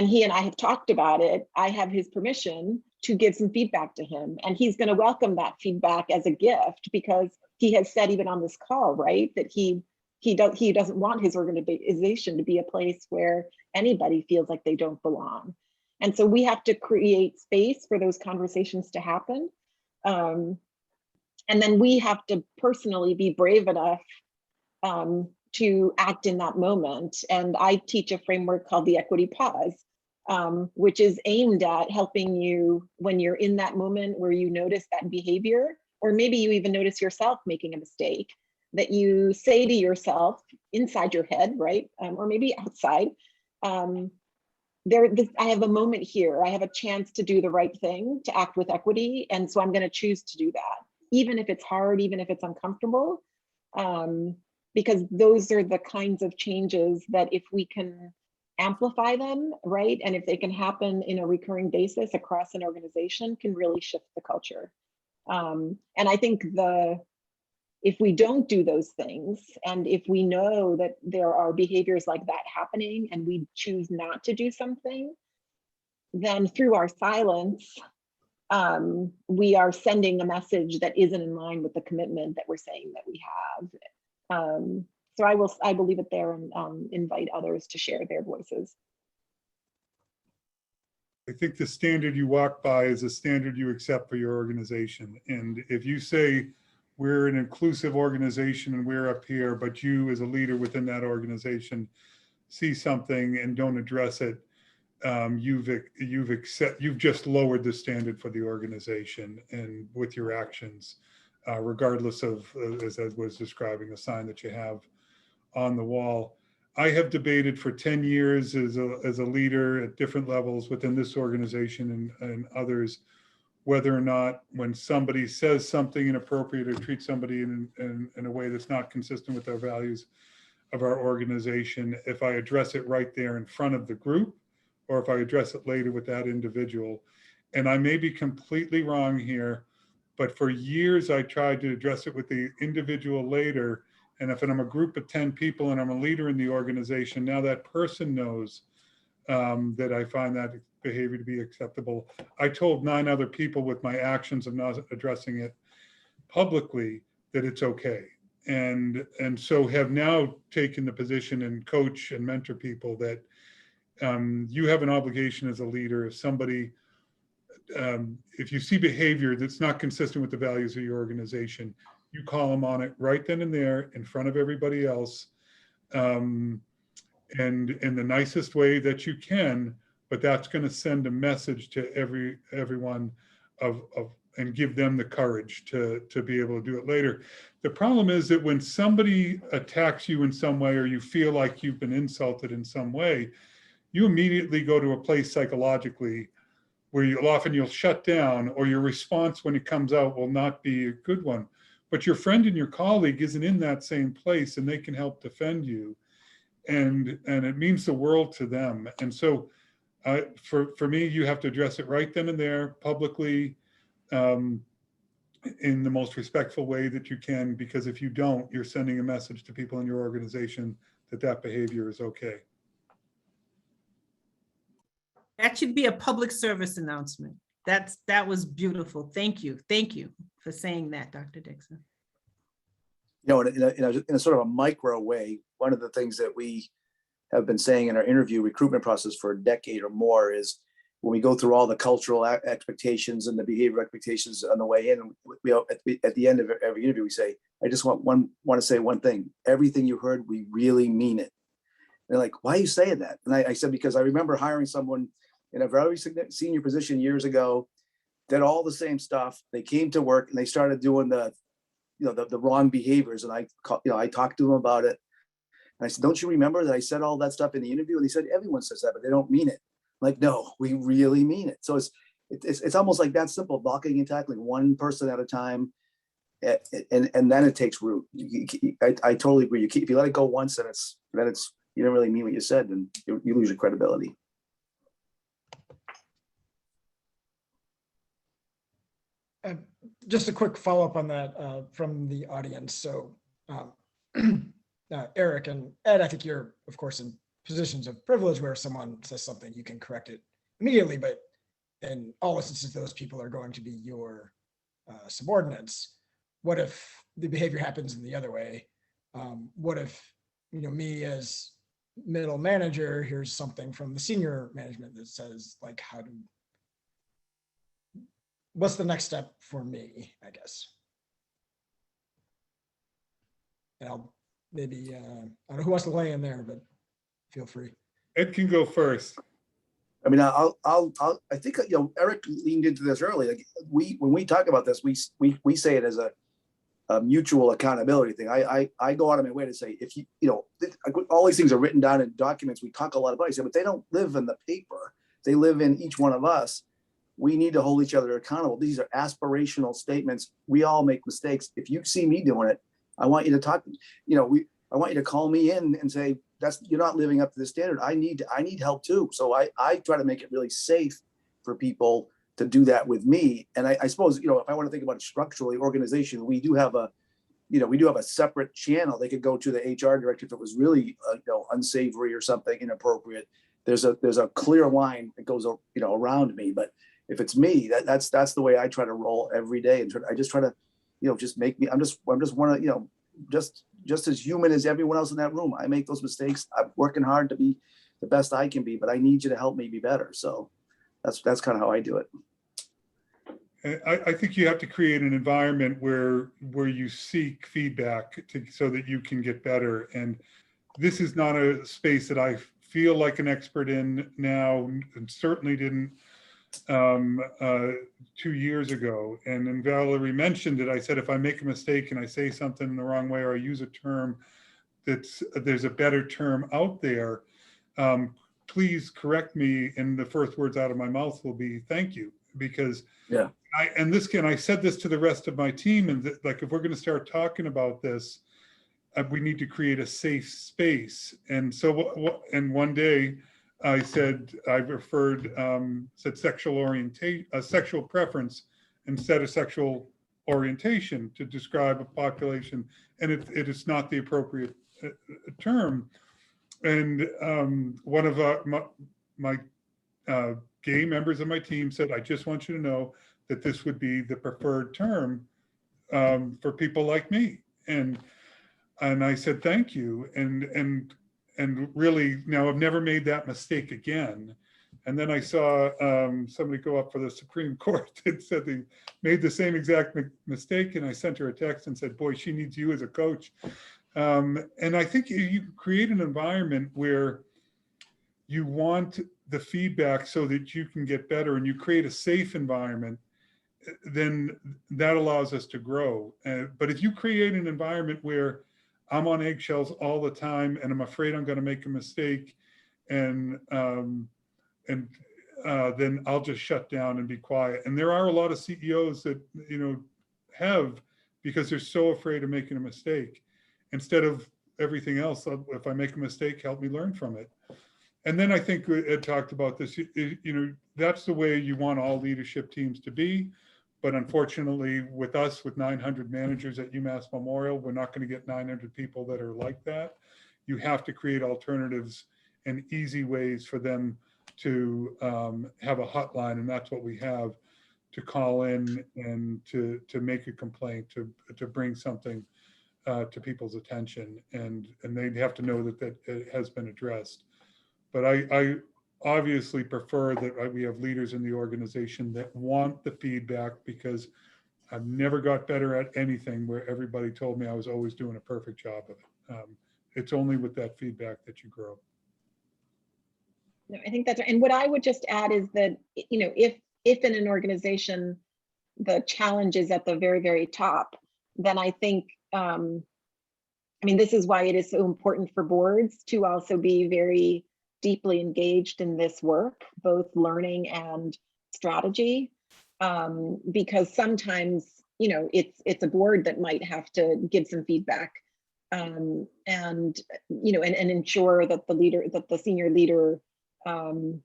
he and I have talked about it, I have his permission to give some feedback to him. And he's going to welcome that feedback as a gift, because he has said even on this call, right, that he doesn't want his organization to be a place where anybody feels like they don't belong. And so we have to create space for those conversations to happen. And then we have to personally be brave enough to act in that moment. And I teach a framework called the equity pause, which is aimed at helping you when you're in that moment where you notice that behavior, or maybe you even notice yourself making a mistake, that you say to yourself inside your head, right? Or maybe outside, I have a moment here, I have a chance to do the right thing, to act with equity. And so I'm going to choose to do that, even if it's hard, even if it's uncomfortable. Because those are the kinds of changes that if we can amplify them, right? And if they can happen in a recurring basis across an organization, can really shift the culture. And I think if we don't do those things, and if we know that there are behaviors like that happening and we choose not to do something, then through our silence, we are sending a message that isn't in line with the commitment that we're saying that we have. So I will leave it there and invite others to share their voices. I think the standard you walk by is a standard you accept for your organization. And if you say we're an inclusive organization and we're up here, but you as a leader within that organization see something and don't address it, you've just lowered the standard for the organization, and with your actions, regardless of, as I was describing, a sign that you have on the wall. I have debated for 10 years as a leader at different levels within this organization and others, whether or not when somebody says something inappropriate or treats somebody in a way that's not consistent with our values of our organization, if I address it right there in front of the group, or if I address it later with that individual. And I may be completely wrong here, but for years I tried to address it with the individual later. And if I'm a group of 10 people and I'm a leader in the organization, now that person knows that I find that behavior to be acceptable. I told 9 other people with my actions of not addressing it publicly that it's okay. And so have now taken the position and coach and mentor people that you have an obligation as a leader. If somebody, if you see behavior that's not consistent with the values of your organization, you call them on it right then and there in front of everybody else, and in the nicest way that you can. But that's going to send a message to everyone and give them the courage to be able to do it later. The problem is that when somebody attacks you in some way, or you feel like you've been insulted in some way, you immediately go to a place psychologically where you'll shut down, or your response when it comes out will not be a good one. But your friend and your colleague isn't in that same place, and they can help defend you. And it means the world to them. And so for me, you have to address it right then and there, publicly, in the most respectful way that you can, because if you don't, you're sending a message to people in your organization that behavior is okay. That should be a public service announcement. That was beautiful. Thank you. Thank you for saying that, Dr. Dickson. You know, in a sort of a micro way, one of the things that we have been saying in our interview recruitment process for a decade or more is, when we go through all the cultural expectations and the behavior expectations on the way in, at the end of every interview, we say, I just want to say one thing. Everything you heard, we really mean it. They're like, why are you saying that? And I said, because I remember hiring someone in a very senior position years ago, did all the same stuff. They came to work and they started doing the wrong behaviors. And I talked to them about it. And I said, don't you remember that I said all that stuff in the interview? And they said, everyone says that, but they don't mean it. I'm like, no, we really mean it. So it's almost like that simple, blocking and tackling one person at a time. And then it takes root. I totally agree. If you let it go once, then it's you don't really mean what you said, then you lose your credibility. Just a quick follow-up on that from the audience. So Eric and Ed, I think you're, of course, in positions of privilege where someone says something, you can correct it immediately, but in all instances, those people are going to be your subordinates. What if the behavior happens in the other way? What if, me as middle manager hears something from the senior management that says, like, what's the next step for me, I guess? And I'll maybe, I don't know who wants to lay in there, but feel free. Ed can go first. I mean, I think, Eric leaned into this early. Like when we talk about this, we say it as a mutual accountability thing. I go out of my way to say, if all these things are written down in documents, we talk a lot about it, but they don't live in the paper. They live in each one of us. We need to hold each other accountable. These are aspirational statements. We all make mistakes. If you see me doing it, I want you to talk, I want you to call me in and say, you're not living up to the standard. I need help too. So I try to make it really safe for people to do that with me. And I suppose, if I want to think about it structurally, organization, we do have a separate channel. They could go to the HR director if it was really, unsavory or something inappropriate. There's a clear line that goes, around me. But if it's me, that's the way I try to roll every day. And I just try to, just make me, I'm just one of, just as human as everyone else in that room. I make those mistakes. I'm working hard to be the best I can be, but I need you to help me be better. So that's kind of how I do it. I think you have to create an environment where you seek feedback so that you can get better. And this is not a space that I feel like an expert in now, and certainly didn't 2 years ago. And then Valerie mentioned it. I said, if I make a mistake and I say something in the wrong way, or I use a term there's a better term out there, please correct me. And the first words out of my mouth will be thank you, because I said this to the rest of my team, and if we're going to start talking about this, we need to create a safe space. And so, and one day I said, said sexual preference instead of sexual orientation to describe a population, and it is not the appropriate term. And one of my gay members of my team said, I just want you to know that this would be the preferred term for people like me. And I said, thank you. And really, now I've never made that mistake again. And then I saw somebody go up for the Supreme Court and said they made the same exact mistake. And I sent her a text and said, boy, she needs you as a coach. And I think you create an environment where you want the feedback so that you can get better, and you create a safe environment, then that allows us to grow. But if you create an environment where I'm on eggshells all the time and I'm afraid I'm going to make a mistake, and then I'll just shut down and be quiet. And there are a lot of CEOs that, have, because they're so afraid of making a mistake. Instead of everything else, if I make a mistake, help me learn from it. And then I think Ed talked about this, that's the way you want all leadership teams to be. But unfortunately, with us, with 900 managers at UMass Memorial, we're not going to get 900 people that are like that. You have to create alternatives and easy ways for them to have a hotline, and that's what we have, to call in and to make a complaint, to bring something to people's attention, and they have to know that it has been addressed. But I obviously prefer that we have leaders in the organization that want the feedback, because I've never got better at anything where everybody told me I was always doing a perfect job of it. It's only with that feedback that you grow. No, I think that's right. And what I would just add is that, you know, if in an organization, the challenge is at the very, very top, then I think, I mean, this is why it is so important for boards to also be very deeply engaged in this work, both learning and strategy, because sometimes, you know, it's a board that might have to give some feedback, and you know, and ensure that the senior leader, you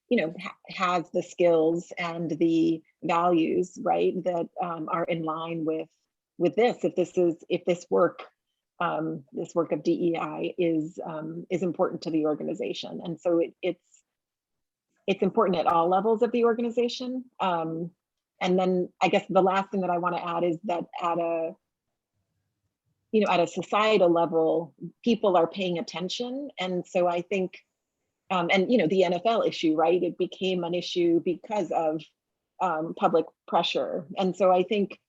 know, has the skills and the values, right, that are in line with this. If this work of DEI is important to the organization, and so it's important at all levels of the organization. And then I guess the last thing that I want to add is that at a societal level, people are paying attention, and so I think, and you know, the NFL issue, right? It became an issue because of public pressure, and so I think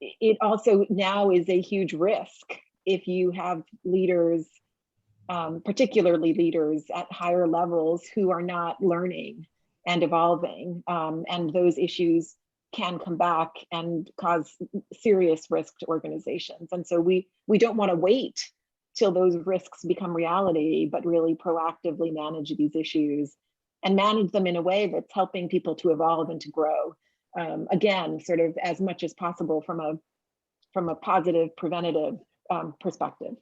it also now is a huge risk if you have leaders, particularly leaders at higher levels, who are not learning and evolving, and those issues can come back and cause serious risk to organizations. And so we don't want to wait till those risks become reality, but really proactively manage these issues and manage them in a way that's helping people to evolve and to grow. Again, sort of as much as possible from a positive preventative perspective.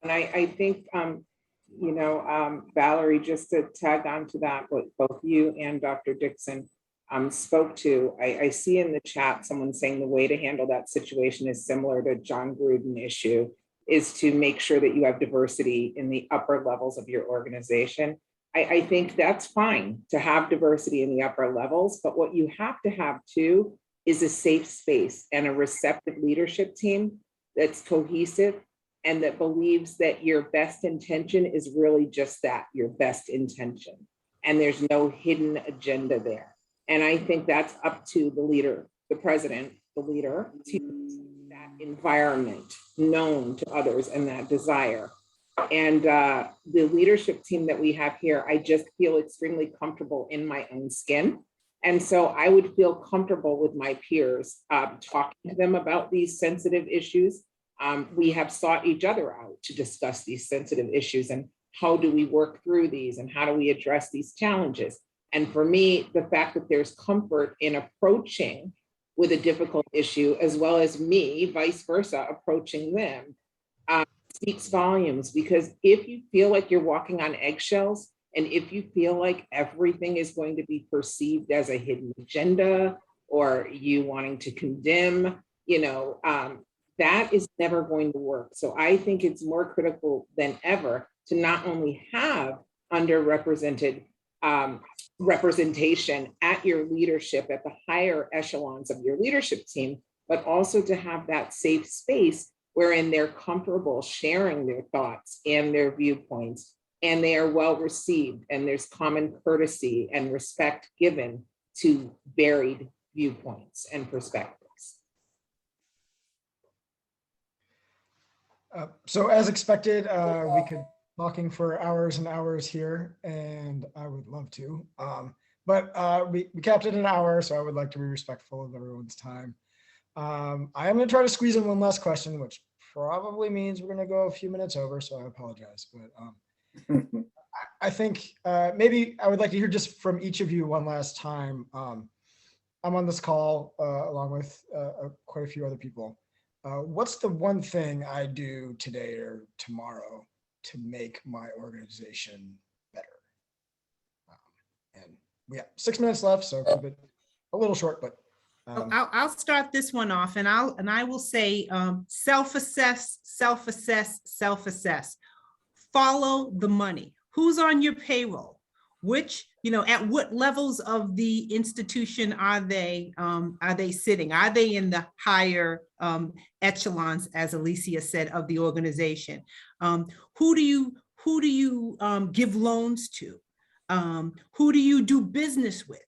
And I think, you know, Valerie, just to tag on to that, what both you and Dr. Dickson spoke to, I see in the chat someone saying the way to handle that situation is similar to John Gruden issue, is to make sure that you have diversity in the upper levels of your organization. I think that's fine to have diversity in the upper levels, but what you have to have too is a safe space and a receptive leadership team that's cohesive and that believes that your best intention is really just that, your best intention. And there's no hidden agenda there. And I think that's up to the leader, the president, the leader, to that environment known to others and that desire. And the leadership team that we have here, I just feel extremely comfortable in my own skin. And so I would feel comfortable with my peers talking to them about these sensitive issues. We have sought each other out to discuss these sensitive issues and how do we work through these and how do we address these challenges. And for me, the fact that there's comfort in approaching with a difficult issue, as well as me, vice versa, approaching them, speaks volumes. Because if you feel like you're walking on eggshells, and if you feel like everything is going to be perceived as a hidden agenda or you wanting to condemn, you know, that is never going to work. So I think it's more critical than ever to not only have underrepresented representation at your leadership, at the higher echelons of your leadership team, but also to have that safe space wherein they're comfortable sharing their thoughts and their viewpoints, and they are well received, and there's common courtesy and respect given to varied viewpoints and perspectives. So as expected, we could talking for hours and hours here, and I would love to, but we capped it an hour, so I would like to be respectful of everyone's time. I am going to try to squeeze in one last question, which probably means we're going to go a few minutes over, so I apologize. But I think maybe I would like to hear just from each of you one last time. I'm on this call along with quite a few other people. What's the one thing I do today or tomorrow to make my organization better? And we have 6 minutes left, so keep it a little short, but I'll start this one off, and I will say self-assess, self-assess, self-assess. Follow the money. Who's on your payroll? Which, you know, at what levels of the institution are they sitting? Are they in the higher echelons, as Alicia said, of the organization? Who Who do you give loans to? Who do you do business with?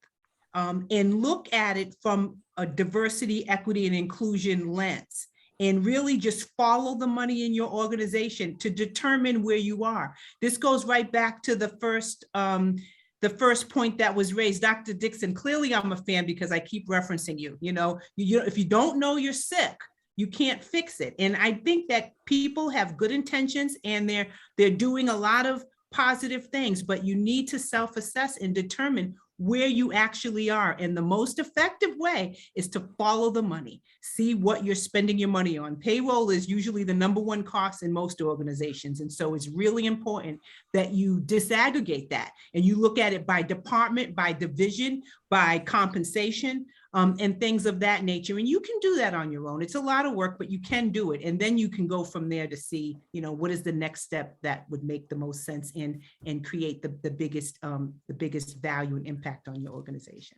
And look at it from a diversity, equity, and inclusion lens, and really just follow the money in your organization to determine where you are. This goes right back to the first point that was raised. Dr. Dickson, clearly I'm a fan because I keep referencing you. If you don't know you're sick, you can't fix it. And I think that people have good intentions and they're doing a lot of positive things, but you need to self-assess and determine where you actually are. And the most effective way is to follow the money, see what you're spending your money on. Payroll is usually the #1 cost in most organizations. And so it's really important that you disaggregate that and you look at it by department, by division, by compensation, and things of that nature. And you can do that on your own. It's a lot of work, but you can do it. And then you can go from there to see, what is the next step that would make the most sense and create the biggest value and impact on your organization.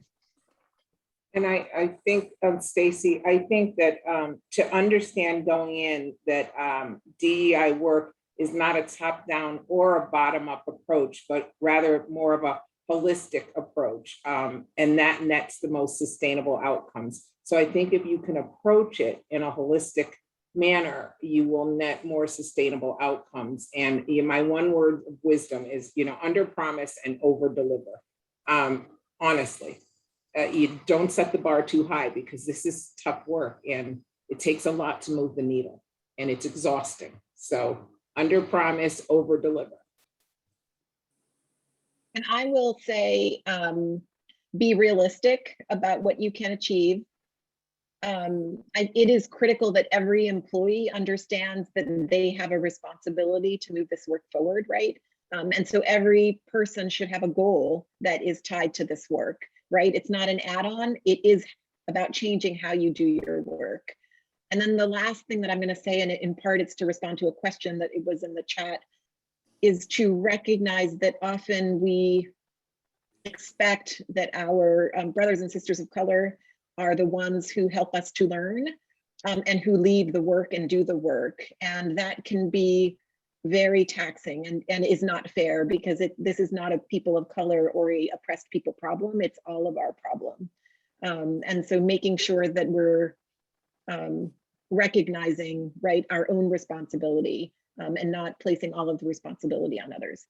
And I think, Stacey, I think that to understand going in that DEI work is not a top-down or a bottom-up approach, but rather more of a holistic approach, and that nets the most sustainable outcomes. So I think if you can approach it in a holistic manner, you will net more sustainable outcomes. And my one word of wisdom is, under promise and over deliver. Honestly, you don't set the bar too high because this is tough work and it takes a lot to move the needle and it's exhausting. So under promise, over deliver. And I will say, be realistic about what you can achieve. It is critical that every employee understands that they have a responsibility to move this work forward, right? And so every person should have a goal that is tied to this work, right? It's not an add-on, it is about changing how you do your work. And then the last thing that I'm gonna say, and in part it's to respond to a question that it was in the chat, is to recognize that often we expect that our brothers and sisters of color are the ones who help us to learn and who leave the work and do the work. And that can be very taxing and is not fair because this is not a people of color or a oppressed people problem, it's all of our problem. And so making sure that we're recognizing, right, our own responsibility and not placing all of the responsibility on others.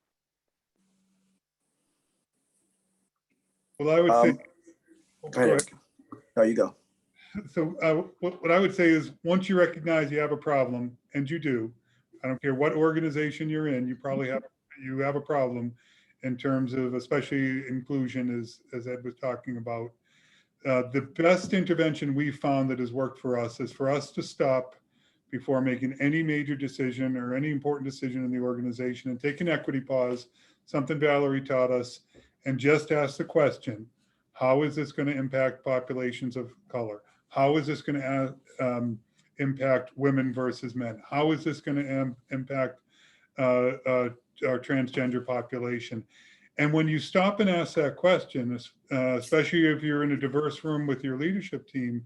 Well, I would say. Go ahead, Eric. No, you go. So what I would say is once you recognize you have a problem, and you do, I don't care what organization you're in, you probably have a problem in terms of especially inclusion, as Ed was talking about. The best intervention we found that has worked for us is for us to stop before making any major decision or any important decision in the organization and take an equity pause, something Valerie taught us, and just ask the question, how is this going to impact populations of color? How is this going to impact women versus men? How is this going to impact our transgender population? And when you stop and ask that question, especially if you're in a diverse room with your leadership team,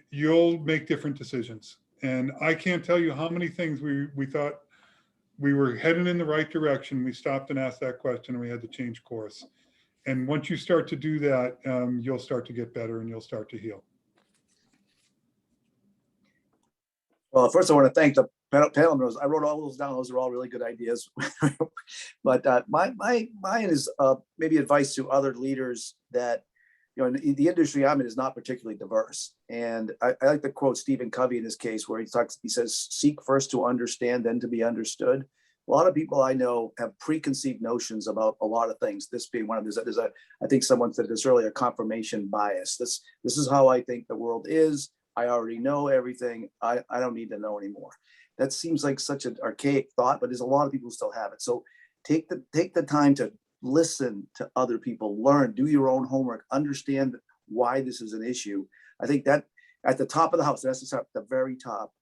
you'll make different decisions. And I can't tell you how many things we thought we were heading in the right direction. We stopped and asked that question and we had to change course. And once you start to do that, you'll start to get better and you'll start to heal. Well, first I want to thank the panel members. I wrote all those down. Those are all really good ideas. But mine is maybe advice to other leaders that, the industry I'm in is not particularly diverse. And I like to quote Stephen Covey in his case, where he says, seek first to understand, then to be understood. A lot of people I know have preconceived notions about a lot of things. This being one of these, I think someone said this earlier, confirmation bias. This is how I think the world is. I already know everything. I don't need to know anymore. That seems like such an archaic thought, but there's a lot of people who still have it. So take the time to listen to other people, learn, do your own homework, understand why this is an issue. I think that at the top of the house, that's the very top.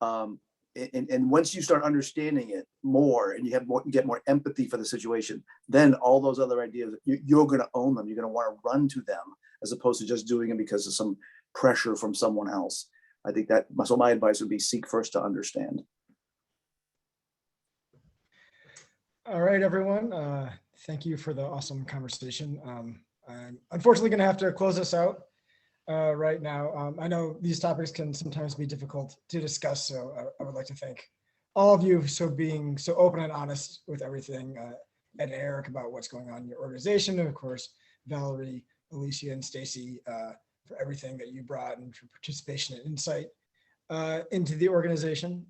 And once you start understanding it more and you get more empathy for the situation, then all those other ideas, you're going to own them. You're going to want to run to them as opposed to just doing it because of some pressure from someone else. I think so my advice would be seek first to understand. All right, everyone. Thank you for the awesome conversation. I'm unfortunately going to have to close this out right now. I know these topics can sometimes be difficult to discuss, so I would like to thank all of you for being so open and honest with everything, and Eric about what's going on in your organization, and of course, Valerie, Alicia, and Stacey for everything that you brought and for participation and insight into the organization.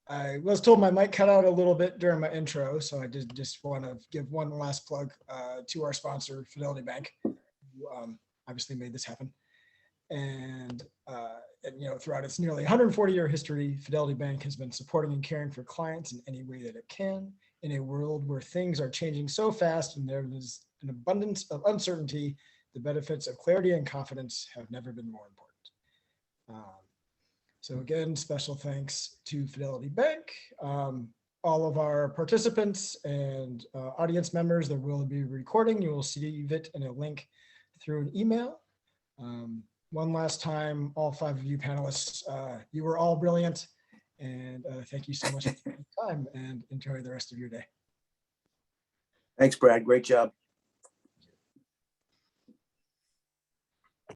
I was told my mic cut out a little bit during my intro, so I did just want to give one last plug to our sponsor, Fidelity Bank, who obviously made this happen. And throughout its nearly 140-year history, Fidelity Bank has been supporting and caring for clients in any way that it can. In a world where things are changing so fast and there is an abundance of uncertainty, the benefits of clarity and confidence have never been more important. So again, special thanks to Fidelity Bank, all of our participants and audience members. There will be a recording. You will see it in a link through an email. One last time, all 5 of you panelists, you were all brilliant. And thank you so much for your time, and enjoy the rest of your day. Thanks, Brad. Great job.